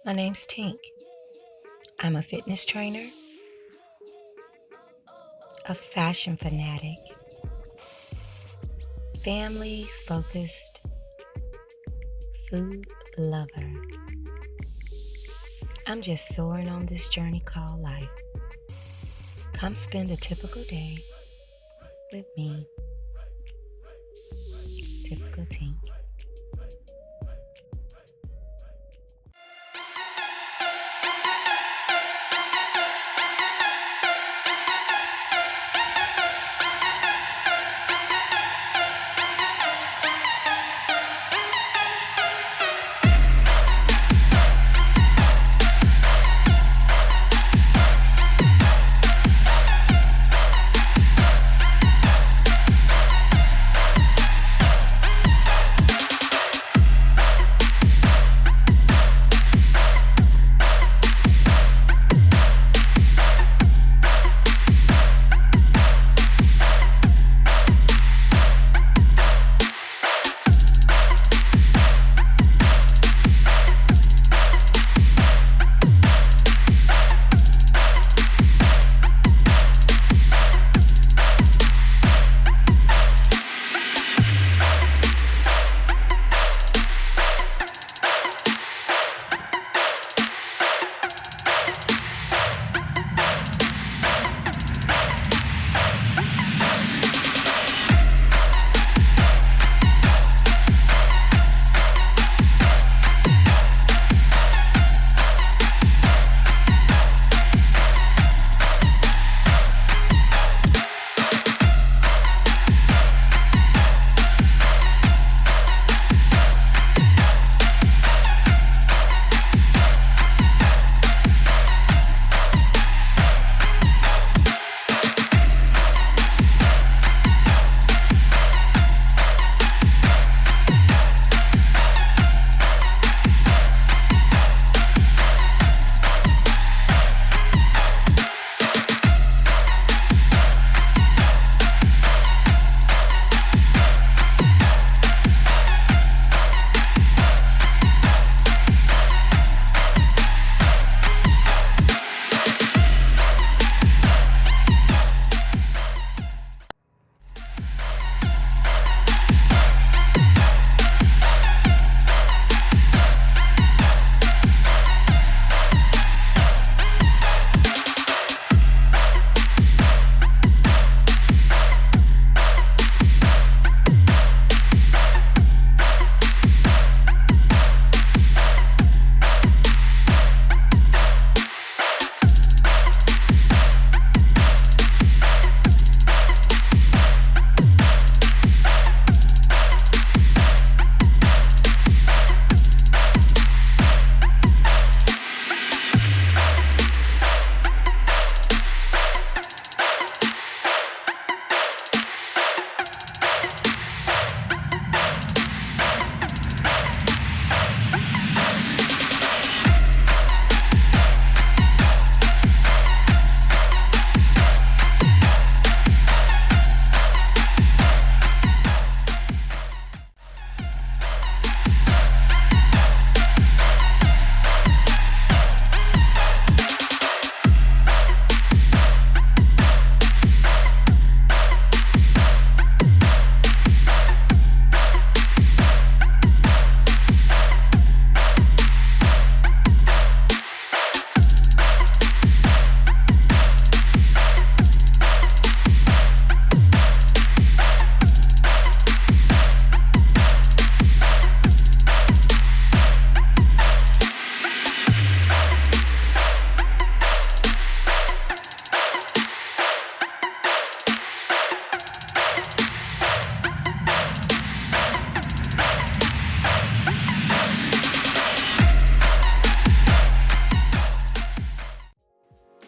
My name's Tink. I'm a fitness trainer, a fashion fanatic, family focused food lover. I'm just soaring on this journey called life. Come spend a typical day with me, Typical Tink.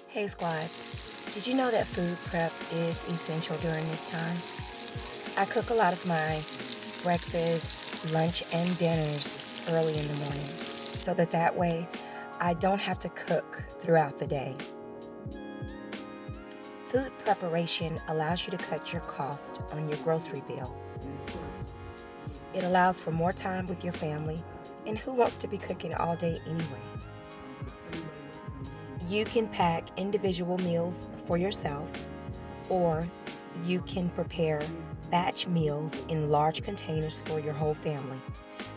Hey squad, did you know that food prep is essential during this time? I cook a lot of my breakfast, lunch, and dinners early in the morning so that way I don't have to cook throughout the day. Food preparation allows you to cut your cost on your grocery bill. It allows for more time with your family, and who wants to be cooking all day anyway? You can pack individual meals for yourself, or you can prepare batch meals in large containers for your whole family.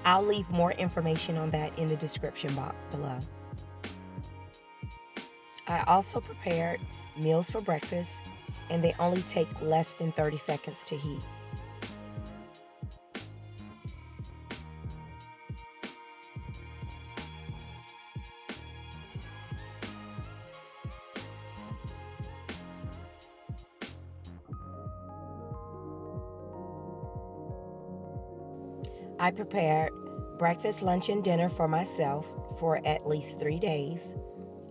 I'll leave more information on that in the description box below. I also prepared meals for breakfast, and they only take less than 30 seconds to heat. I prepared breakfast, lunch, and dinner for myself for at least 3 days,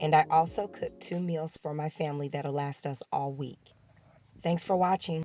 and I also cooked 2 meals for my family that'll last us all week. Thanks for watching.